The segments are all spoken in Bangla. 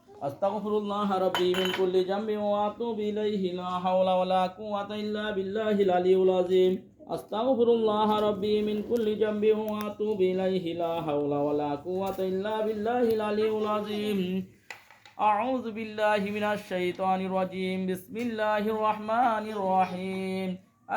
আস্তাগফিরুল্লাহ রাব্বি মিন কুল্লি জামবিন ওয়া আতুবু ইলাইহি লা হাওলা ওয়া লা কুওয়াতা ইল্লা বিল্লাহিল আলিয়্যিল আযীম আস্তাগফিরুল্লাহ রাব্বি মিন কুল্লি জামবিন ওয়া আতুবু ইলাইহি লা হাওলা ওয়া লা কুওয়াতা ইল্লা বিল্লাহিল আলিয়্যিল আযীম আউযু বিল্লাহি মিনাশ শাইতানির রাজীম বিসমিল্লাহির রহমানির রহিম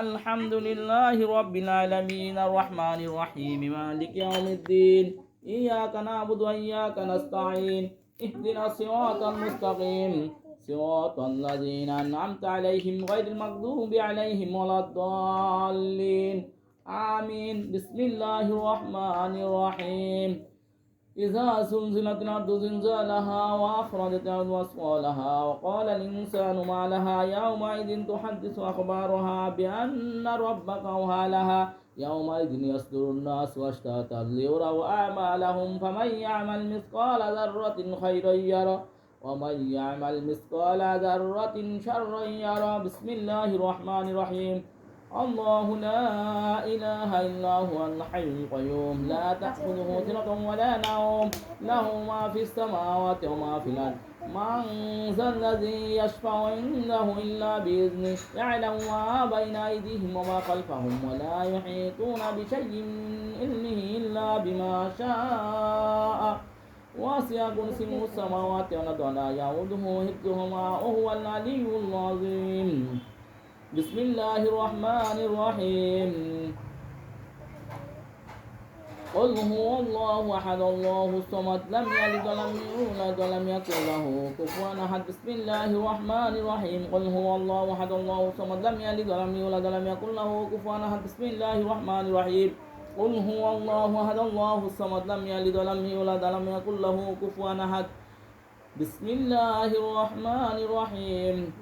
আলহামদুলিল্লাহি রাব্বিল আলামিন আর রহমানির রহিম মালিকি ইয়াউমিদ্দিন ইয়াকা না'বুদু ওয়া ইয়াকা নাস্তাঈন اهدنا الصراط المستقيم صراط الذين أنعمت عليهم غير المغضوب عليهم ولا الضالين آمين بسم الله الرحمن الرحيم إذا زلزلت الأرض زلزالها وأخرجت الأرض أثقالها وقال الإنسان ما لها يومئذ تحدث أخبارها بأن ربك أوحى لها يومئذ يصدر الناس أشتاتا ليروا أعمالهم فمن يعمل مثقال ذرة خيرا يره ومن يعمل مثقال ذرة شرا يره بسم الله الرحمن الرحيم الله لا إله إلا هو الحي القيوم لا تأخذه سنة ولا نوم له ما في السماوات وما في الأرض من ذا الذي يشفع عنده إلا بإذنه يعلم ما بين أيديهم وما خلفهم ولا يحيطون بشيء من علمه إلا بما شاء وسع كرسيه السماوات والأرض ولا يؤوده حفظهما وهو العلي العظيم بسم الله الرحمن الرحيم قل هو الله أحد الله الصمد لم يلد ولم يولد ولم يكن له كفوا أحد بسم الله الرحمن الرحيم قل هو الله أحد الله الصمد لم يلد ولم يولد ولم يكن له كفوا أحد بسم الله الرحمن الرحيم قل هو الله أحد الله الصمد لم يلد ولم يولد ولم يكن له كفوا أحد بسم الله الرحمن الرحيم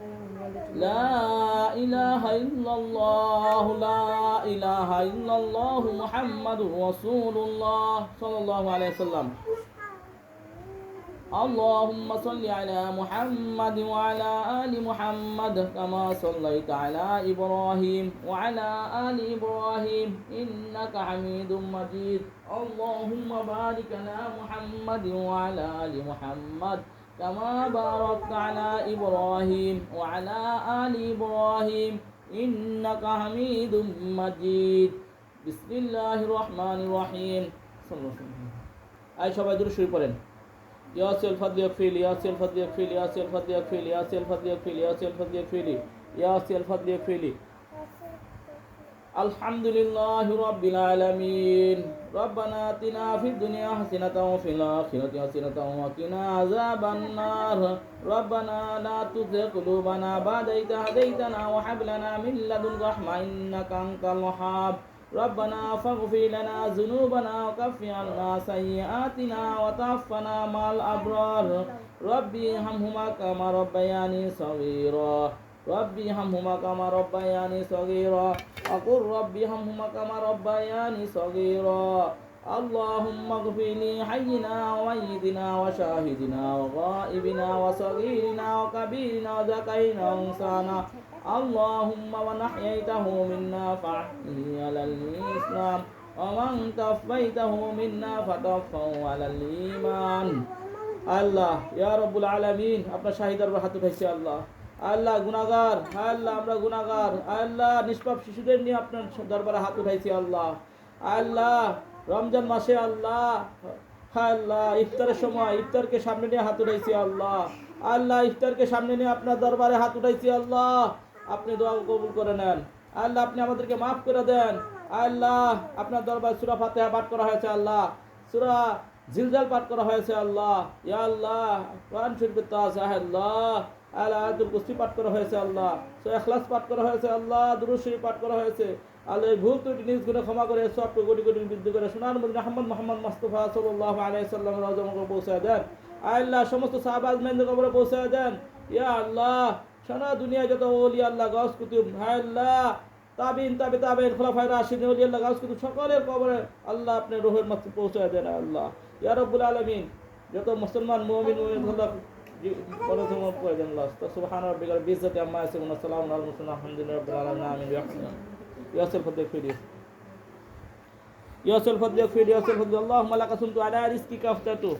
لا إله إلا الله لا إله إلا الله محمد رسول الله صلى الله عليه وسلم اللهم صل على محمد وعلى آل محمد كما صليت على إبراهيم وعلى آل إبراهيم إنك حميد مجيد اللهم بارك على محمد وعلى آل محمد كما باركت على إبراهيم وعلى آل إبراهيم إنك حميد مجيد بسم الله الرحمن الرحيم صلى الله عليه وسلم أي সবাই দূরে শুরু করেন يا سيل فضل يكفي لي يا سيل فضل يكفي لي يا سيل فضل يكفي لي يا سيل فضل يكفي لي يا سيل فضل يكفي لي يا سيل فضل يكفي لي الحمد لله رب العالمين ربنا آتنا في الدنيا حسنة وفي الآخرة حسنة وقنا عذاب النار ربنا لا تزغ قلوبنا بعد إذ هديتنا وهب لنا من لدنك رحمة إنك أنت الوهاب ربنا فاغفر لنا ذنوبنا وكفر عنا سيئاتنا وتوفنا مع الأبرار ربي ارحمهما كما ربياني صغيرا ربي ارحمهما كما ربياني صغيرا أقول ربي ارحمهما كما ربياني صغيرا اللهم اغفر لي حينا وميتنا وشاهدنا وغائبنا وصغيرنا وكبيرنا وذكرنا وأنثانا اللهم من أحييته منا فأحيه على الإسلام ومن توفيته منا فتوفه على الإيمان আল্লাহ ইয়া রব্বুল আলামিন আপনার শাহিদার হাত উঠাইছি আল্লাহ আল্লাহ গুনাহগার আল্লাহ আমরা গুনাহগার আল্লাহ নিষ্পাপ শিশুদের নিয়ে আপনার দরবারে হাত উঠাইছি আল্লাহ আল্লাহ রমজান মাসে আল্লাহ আল্লাহ ইফতারের সময় ইফতারকে সামনে নিয়ে হাত উঠাইছি আল্লাহ আল্লাহ ইফতারকে সামনে নিয়ে আপনার দরবারে হাত উঠাইছি আল্লাহ আপনি দোয়া কবুল করে নেন আল্লাহ আপনি আমাদেরকে মাফ করে দেন আল্লাহ আপনার দরবারে সূরা ফাতিহা পাঠ করা হয়েছে আল্লাহ সূরা জিলজাল পাঠ করা হয়েছে আল্লাহ ইয়া আল্লাহ কোরআন শরীফের তাওয়াজ আল্লাহ আয়াতুল কুরসি পাঠ করা হয়েছে আল্লাহ সূরা ইখলাস পাঠ করা হয়েছে আল্লাহ দুরূদ শরীফ পাঠ করা হয়েছে আল্লাহ এই ভুল ত্রুটি নিজ গুনাহ ক্ষমা করে সব কোটি কোটি বৃদ্ধি করে সোনার নবী মুহাম্মদ মুস্তাফা সাল্লাল্লাহু আলাইহি সাল্লামের রওজা মুবারকে পৌঁছে দেন আল্লাহ সমস্ত সাহাবা আজমাইনদের কবরে পৌঁছে দেন ইয়া আল্লাহ সারা দুনিয়ায় যত ওলি আল্লাহ গাউস কুতুব আল্লাহ তাবিন খোলাফায়ে রাশিদিন ওলি আল্লাহ গাউস কুতুব সকলের কবরে আল্লাহ আপনি রূহের মাঝে পৌঁছে দেন আল্লাহ ইয়া রাব্বুল আলামিন যত মুসলমান মুমিন আল্লাহ পরম প্রয়োজন আল্লাহ সুবহান রাব্বিকাল বিজ্জাতি আম্মা ইয়াসিফুন ওয়া সালামুন আলাল মুরসালিন আলহামদুলিল্লাহি রাব্বিল আলামিন আমিন ইয়াসিল ফদল ফিদি ইয়াসিল ফদল ফিদি আল্লাহুম্মা লাকা সুমতু আলা রিজকিকা আফতাতু